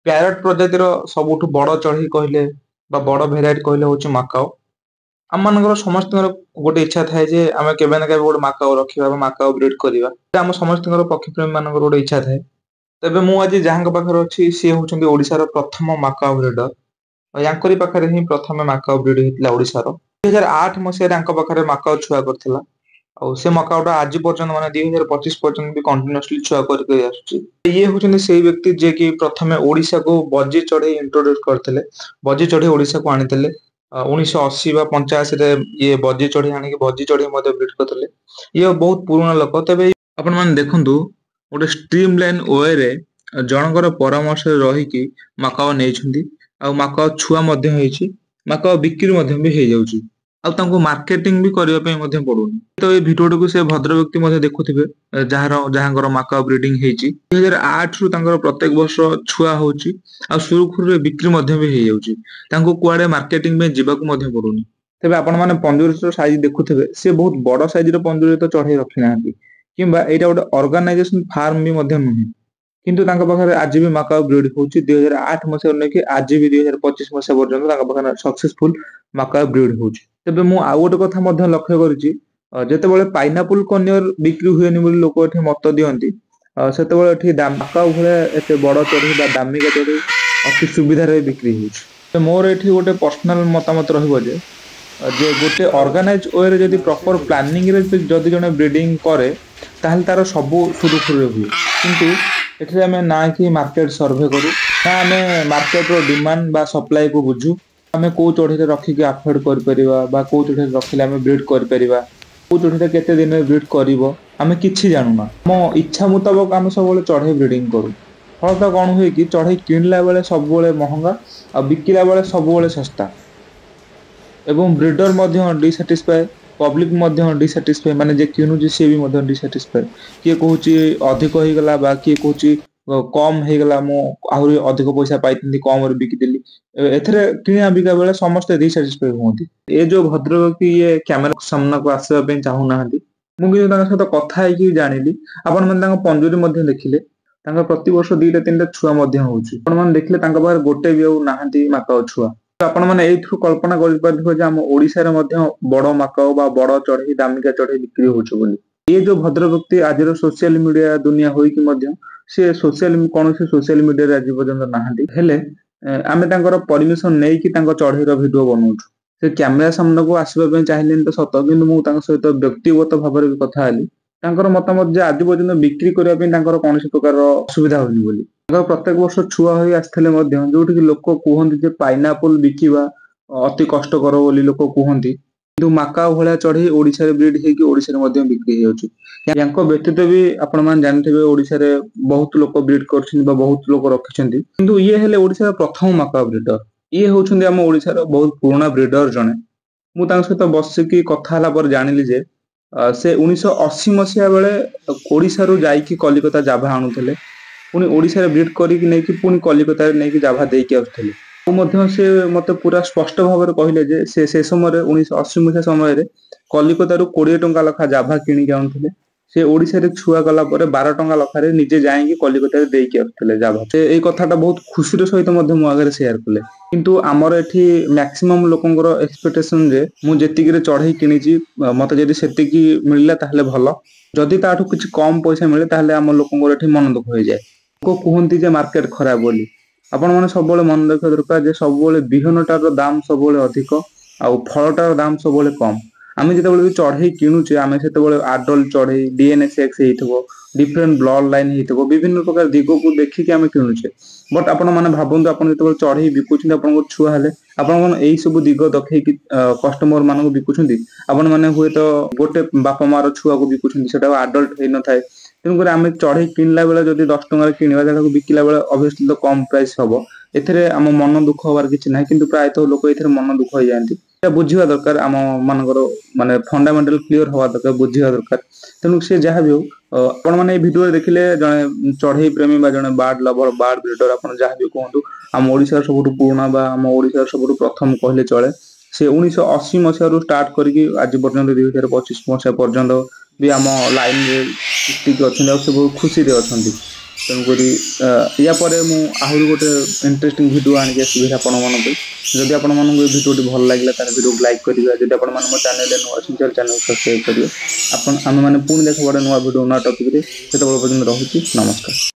ପ୍ୟାରଟ ପ୍ରଜାତିର ସବୁଠୁ ବଡ ଚଢେଇ କହିଲେ ବା ବଡ ଭେରାଇଟି କହିଲେ ହଉଛି ମାକାଓ। ଆମମାନଙ୍କର ସମସ୍ତଙ୍କର ଗୋଟେ ଇଚ୍ଛା ଥାଏ ଯେ ଆମେ କେବେ ନା କେବେ ଗୋଟେ ମାକାଓ ରଖିବା ବା ମାକାଓ ବ୍ରିଡ୍ କରିବା। ଏଇଟା ଆମ ସମସ୍ତଙ୍କର ପକ୍ଷୀପ୍ରେମୀ ମାନଙ୍କର ଗୋଟେ ଇଚ୍ଛା ଥାଏ। ତେବେ ମୁଁ ଆଜି ଯାହାଙ୍କ ପାଖରେ ଅଛି ସିଏ ହଉଛନ୍ତି ଓଡିଶାର ପ୍ରଥମ ମାକାଓ ବ୍ରିଡର। ୟାଙ୍କରି ପାଖରେ ହିଁ ପ୍ରଥମେ ମାକାଓ ବ୍ରିଡ୍ ହେଇଥିଲା ଓଡିଶାର। 2008 ମସିହାରେ ଆଙ୍କ ପାଖରେ ମାକାଓ ଛୁଆ କରିଥିଲା। ଆଉ ସେ ମାକାଓଟା ଆଜି ପର୍ଯ୍ୟନ୍ତ ମାନେ 2025 ପର୍ଯ୍ୟନ୍ତ ବି କଣ୍ଟିନ୍ୟୁଅସଲି ଛୁଆ କରି କରି ଆସୁଛି। ଇଏ ହଉଛନ୍ତି ସେଇ ବ୍ୟକ୍ତି ଯିଏ କି ପ୍ରଥମେ ଓଡିଶାକୁ ବଜି ଚଢେଇ ଇଣ୍ଟ୍ରୋଡ୍ୟୁସ କରିଥିଲେ। ବଜି ଚଢେଇ ଓଡିଶାକୁ ଆଣିଥିଲେ। 1980 ବା 85 ରେ ଇଏ ବଜି ଚଢେଇ ଆଣିକି ବଜି ଚଢେଇ ମଧ୍ୟ ବ୍ରିଡ୍ କରିଥିଲେ। ଇଏ ବହୁତ ପୁରୁଣା ଲୋକ। ତେବେ ଆପଣ ମାନେ ଦେଖନ୍ତୁ ଗୋଟେ ଷ୍ଟ୍ରିମ୍ ଲାଇନ ୱେରେ ଜଣଙ୍କର ପରାମର୍ଶରେ ରହିକି ମାକାଓ ନେଇଛନ୍ତି। ଆଉ ମାକାଓ ଛୁଆ ମଧ୍ୟ ହେଇଛି। ମାକାଓ ବିକ୍ରି ମଧ୍ୟ ବି ହେଇଯାଉଛି। ଆଉ ତାଙ୍କୁ ମାର୍କେଟିଂ ବି କରିବା ପାଇଁ ମଧ୍ୟ ପଡୁନି। ତ ଏଇ ଭିଡିଓଟିକୁ ସେ ଭଦ୍ର ବ୍ୟକ୍ତି ମଧ୍ୟ ଦେଖୁଥିବେ ଯାହାଙ୍କର ମାକାଓ ବ୍ରିଡିଂ ହେଇଛି। 2008 ରୁ ତାଙ୍କର ପ୍ରତ୍ୟେକ ବର୍ଷ ଛୁଆ ହଉଛି। ଆଉ ସୁରୁଖୁରୁରେ ବିକ୍ରି ମଧ୍ୟ ବି ହେଇଯାଉଛି। ତାଙ୍କୁ କୁଆଡେ ମାର୍କେଟିଂ ପାଇଁ ଯିବାକୁ ମଧ୍ୟ ପଡୁନି। ତେବେ ଆପଣ ମାନେ ପଞ୍ଜୁରୀର ସାଇଜ ଦେଖୁଥିବେ ସେ ବହୁତ ବଡ ସାଇଜର ପଞ୍ଜୁରୀ ତ ଚଢେଇ ରଖି ନାହାନ୍ତି। କିମ୍ବା ଏଇଟା ଗୋଟେ ଅର୍ଗାନାଇଜେସନ ଫାର୍ମ ବି ମଧ୍ୟ ନୁହେଁ। କିନ୍ତୁ ତାଙ୍କ ପାଖରେ ଆଜି ବି ମାକାଓ ବ୍ରିଡ୍ ହଉଛି 2008 ମସିହାରୁ ନେଇକି ଆଜି ବି 2025 ମସିହା ପର୍ଯ୍ୟନ୍ତ ତାଙ୍କ ପାଖରେ ସକ୍ସେସଫୁଲ ମାକାଓ ବ୍ରିଡ୍ ହଉଛି। ତେବେ ମୁଁ ଆଉ ଗୋଟେ କଥା ମଧ୍ୟ ଲକ୍ଷ୍ୟ କରିଛି ଯେତେବେଳେ ପାଇନାପୁଲ କନିଅର ବିକ୍ରି ହୁଏନି ବୋଲି ଲୋକ ଏଠି ମତ ଦିଅନ୍ତି। ସେତେବେଳେ ଏଠି ମାକାଓ ଭଳିଆ ଏତେ ବଡ ଚଢେଇ ବା ଦାମିକା ଚଢେଇ ଅତି ସୁବିଧାରେ ବିକ୍ରି ହଉଛି। ମୋର ଏଠି ଗୋଟେ ପର୍ସନାଲ ମତାମତ ରହିବ ଯେ ଗୋଟେ ଅର୍ଗାନାଇଜ ୱେରେ ଯଦି ପ୍ରପର ପ୍ଲାନିଂ ରେ ଯଦି ଜଣେ ବ୍ରିଡିଂ କରେ ତାହେଲେ ତାର ସବୁ ସୁରୁଖୁରୁରେ ହୁଏ। କିନ୍ତୁ ଏଠାରେ ଆମେ ନା କି ମାର୍କେଟ ସର୍ଭେ କରୁ ନା ଆମେ ମାର୍କେଟର ଡିମାଣ୍ଡ ବା ସପ୍ଲାଏ କୁ ବୁଝୁ। ଆମେ କୋଉ ଚଢେଇରେ ରଖିକି ଆଫୋର୍ଡ କରିପାରିବା ବା କୋଉ ଚଢେଇରେ ରଖିଲେ ଆମେ ବ୍ରିଡ୍ କରିପାରିବା। କୋଉ ଚଢେଇଟା କେତେ ଦିନରେ ବ୍ରିଡ୍ କରିବ ଆମେ କିଛି ଜାଣୁନା। ଆମ ଇଚ୍ଛା ମୁତାବକ ଆମେ ସବୁବେଳେ ଚଢେଇ ବ୍ରିଡିଂ କରୁ। ଫଳତଃ କଣ ହୁଏ କି ଚଢେଇ କିଣିଲା ବେଳେ ସବୁବେଳେ ମହଙ୍ଗା ଆଉ ବିକିଲା ବେଳେ ସବୁବେଳେ ଶସ୍ତା। ଏବଂ ବ୍ରିଡର ମଧ୍ୟ ଡିସାଟିସ୍ଫାଏ ପବ୍ଲିକ ମଧ୍ୟ ଡିସାଟିସ୍ଫାଏ ମାନେ ଯେ କିଣୁଛି ସିଏ ବି ମଧ୍ୟ ଡିସାଟିସ୍ଫାଏ। କିଏ କହୁଛି ଅଧିକ ହେଇଗଲା ବା କିଏ କହୁଛି କମ ହେଇଗଲା ମୁଁ ଆହୁରି ଅଧିକ ପଇସା ପାଇଥାନ୍ତି କମରେ ବିକିଦେଲି। ଏଥିରେ କିଣା ବିକା ବେଳେ ସମସ୍ତେ ଡିସାଟିସ୍ଫାଏ ହୁଅନ୍ତି। ଏ ଯୋଉ ଭଦ୍ରବ୍ୟକ୍ତି ଇଏ କ୍ୟାମେରା ସାମ୍ନାକୁ ଆସିବା ପାଇଁ ଚାହୁଁନାହାନ୍ତି। ମୁଁ କିନ୍ତୁ ତାଙ୍କ ସହିତ କଥା ହେଇକି ଜାଣିଲି ଆପଣ ମାନେ ତାଙ୍କ ପଞ୍ଜୁରୀ ମଧ୍ୟ ଦେଖିଲେ ତାଙ୍କର ପ୍ରତିବର୍ଷ 2ଟା 3ଟା ଛୁଆ ମଧ୍ୟ ହଉଛି। ଆପଣ ମାନେ ଦେଖିଲେ ତାଙ୍କ ପାଖରେ ଗୋଟେ ବି ଆଉ ନାହାନ୍ତି ମାକାଓ ଛୁଆ। ଆପଣ ମାନେ ଏଇଥିରୁ କଳ୍ପନା କରିପାରୁଥିବେ ଯେ ଆମ ଓଡିଶାରେ ମଧ୍ୟ ବଡ ମାକାଓ ବା ବଡ ଚଢେଇ ଦାମିକା ଚଢେଇ ବିକ୍ରି ହଉଛି ବୋଲି। ଇଏ ଯୋଉ ଭଦ୍ର ବ୍ୟକ୍ତି ଆଜିର ସୋସିଆଲ ମିଡିଆ ଦୁନିଆ ହୋଇକି ମଧ୍ୟ ସେ କୌଣସି ସୋସିଆଲ ମିଡିଆରେ ଆଜି ପର୍ଯ୍ୟନ୍ତ ନାହାନ୍ତି। ହେଲେ ଆମେ ତାଙ୍କର ପରମିଶନ ନେଇକି ତାଙ୍କ ଚଢେଇର ଭିଡିଓ ବନଉଛୁ। ସେ କ୍ୟାମେରା ସାମ୍ନାକୁ ଆସିବା ପାଇଁ ଚାହିଁଲେନି ତ ସତ କିନ୍ତୁ ମୁଁ ତାଙ୍କ ସହିତ ବ୍ୟକ୍ତିଗତ ଭାବରେ ବି କଥା ହେଲି। ତାଙ୍କର ମତାମତ ଯେ ଆଜି ପର୍ଯ୍ୟନ୍ତ ବିକ୍ରି କରିବା ପାଇଁ ତାଙ୍କର କୌଣସି ପ୍ରକାର ଅସୁବିଧା ହଉନି ବୋଲି। ତାଙ୍କର ପ୍ରତ୍ୟେକ ବର୍ଷ ଛୁଆ ହୋଇ ଆସିଥିଲେ ମଧ୍ୟ ଯୋଉଠିକି ଲୋକ କୁହନ୍ତି ଯେ ପାଇନାପଲ ବିକିବା ଅତି କଷ୍ଟକର ବୋଲି ଲୋକ କୁହନ୍ତି। କିନ୍ତୁ ମାକାଓ ଭଳିଆ ଚଢେଇ ଓଡିଶାରେ ବ୍ରିଡ୍ ହେଇକି ଓଡିଶାରେ ମଧ୍ୟ ବିକ୍ରି ହେଇଯାଉଛି। ୟାଙ୍କ ବ୍ୟତୀତ ବି ଆପଣ ମାନେ ଜାଣିଥିବେ ଓଡିଶାରେ ବହୁତ ଲୋକ ବ୍ରିଡ୍ କରୁଛନ୍ତି ବା ବହୁତ ଲୋକ ରଖିଛନ୍ତି। କିନ୍ତୁ ଇଏ ହେଲେ ଓଡିଶାର ପ୍ରଥମ ମାକାଓ ବ୍ରିଡର। ଇଏ ହଉଛନ୍ତି ଆମ ଓଡିଶାର ବହୁତ ପୁରୁଣା ବ୍ରିଡର ଜଣେ। ମୁଁ ତାଙ୍କ ସହିତ ବସିକି କଥା ହେଲା ପରେ ଜାଣିଲି ଯେ ସେ 1980 ମସିହା ବେଳେ ଓଡିଶାରୁ ଯାଇକି କଲିକତା ଜାଭା ଆଣୁଥିଲେ। ପୁଣି ଓଡିଶାରେ ବ୍ରିଡ୍ କରିକି ନେଇକି ପୁଣି କଲିକତାରେ ନେଇକି ଜାଭା ଦେଇକି ଆସୁଥିଲେ। ଆଉ ମଧ୍ୟ ସେ ମତେ ପୁରା ସ୍ପଷ୍ଟ ଭାବରେ କହିଲେ ଯେ ସେ ସମୟରେ 1980 ମସିହା ସମୟରେ କଲିକତାରୁ 20 ଟଙ୍କା ଲେଖା ଜାଭା କିଣିକି ଆଣୁଥିଲେ। ସେ ଓଡିଶାରେ ଛୁଆ ଗଲା ପରେ 12 ଟଙ୍କା ଲେଖାରେ ନିଜେ ଯାଇକି କଲିକତାରେ ଦେଇକି ଆସୁଥିଲେ ଜାଭା। ସେ ଏଇ କଥାଟା ବହୁତ ଖୁସିର ସହିତ ମଧ୍ୟ ମୋ ଆଗରେ ସେୟାର କଲେ। କିନ୍ତୁ ଆମର ଏଠି ମ୍ୟାକ୍ସିମମ୍ ଲୋକଙ୍କର ଏକ୍ସପେକ୍ଟେସନ ଯେ ମୁଁ ଯେତିକିରେ ଚଢେଇ କିଣିଛି ମତେ ଯଦି ସେତିକି ମିଳିଲା ତାହେଲେ ଭଲ। ଯଦି ତାଠୁ କିଛି କମ ପଇସା ମିଳେ ତାହେଲେ ଆମ ଲୋକଙ୍କର ଏଠି ମନ ଦୁଃଖ ହେଇଯାଏ। ଲୋକ କୁହନ୍ତି ଯେ ମାର୍କେଟ ଖରାପ ବୋଲି। ଆପଣ ମାନେ ସବୁବେଳେ ମନେ ରଖିବା ଦରକାର ଯେ ସବୁବେଳେ ବିହନଟାର ଦାମ ସବୁବେଳେ ଅଧିକ ଆଉ ଫଳଟାର ଦାମ ସବୁବେଳେ କମ। ଆମେ ଯେତେବେଳେ ବି ଚଢେଇ କିଣୁଛେ ଆମେ ସେତେବେଳେ ଆଡଲ୍ଟ ଚଢେଇ DNSX ହେଇଥିବ ଡିଫରେଣ୍ଟ ବ୍ଲଡ ଲାଇନ ହେଇଥିବ ବିଭିନ୍ନ ପ୍ରକାର ଦିଗକୁ ଦେଖିକି ଆମେ କିଣୁଛେ। ବଟ ଆପଣ ମାନେ ଭାବନ୍ତୁ ଆପଣ ଯେତେବେଳେ ଚଢେଇ ବିକୁଛନ୍ତି ଆପଣଙ୍କର ଛୁଆ ହେଲେ ଆପଣ କଣ ଏଇ ସବୁ ଦିଗ ଦେଖେଇକି କଷ୍ଟମର ମାନଙ୍କୁ ବିକୁଛନ୍ତି। ଆପଣ ମାନେ ହୁଏତ ଗୋଟେ ବାପା ମା ର ଛୁଆକୁ ବିକୁଛନ୍ତି ସେଟା ଆଡଲ୍ଟ ହେଇନଥାଏ। ତେଣୁକରି ଆମେ ଚଢେଇ କିଣିଲା ବେଳେ ଯଦି 10 ଟଙ୍କାରେ କିଣିବା ତାକୁ ବିକିଲା ବେଳେ ଅବଶ୍ୟ ତ କମ ପ୍ରାଇସ ହବ। ଏଥିରେ ଆମ ମନ ଦୁଃଖ ହବାର କିଛି ନାହିଁ କିନ୍ତୁ ପ୍ରାୟତଃ ଲୋକ ଏଥିରେ ମନ ଦୁଃଖ ହେଇଯାଆନ୍ତି। ଏଟା ବୁଝିବା ଦରକାର ଆମ ମାନଙ୍କର ମାନେ ଫଣ୍ଡାମେଣ୍ଟାଲ କ୍ଲିୟର ହବା ଦରକାର ବୁଝିବା ଦରକାର। ତେଣୁ ସେ ଯାହା ବି ହଉ ଆପଣ ମାନେ ଏଇ ଭିଡିଓରେ ଦେଖିଲେ ଜଣେ ଚଢେଇ ପ୍ରେମୀ ବା ଜଣେ ବାର୍ଡ ଲଭର ବାର୍ଡ ବ୍ରିଡର ଆପଣ ଯାହା ବି କୁହନ୍ତୁ ଆମ ଓଡିଶାର ସବୁଠୁ ପୁରୁଣା ବା ଆମ ଓଡିଶାର ସବୁଠୁ ପ୍ରଥମ କହିଲେ ଚଳେ। ସେ 1980 ମସିହାରୁ ଷ୍ଟାର୍ଟ କରିକି ଆଜି ପର୍ଯ୍ୟନ୍ତ 2025 ମସିହା ପର୍ଯ୍ୟନ୍ତ ବି ଆମ ଲାଇନରେ ଟିକି ଅଛନ୍ତି ଆଉ ସେ ବହୁତ ଖୁସିରେ ଅଛନ୍ତି। ତେଣୁକରି या पर मु आहरी गोटे इंटरेस्टिंग वीडियो आनिक आसबि आपण मन जदि आपण मन भिडियोटी भल लगे तार वीडियो लाइक करेंगे जब आप चैनल नुआ चैनल सब्सक्राइब करेंगे आम मैंने पुणी देखा गोटे नुआ वीडियो नुआ टॉपिक से पर्यटन रहुଛି नमस्कार।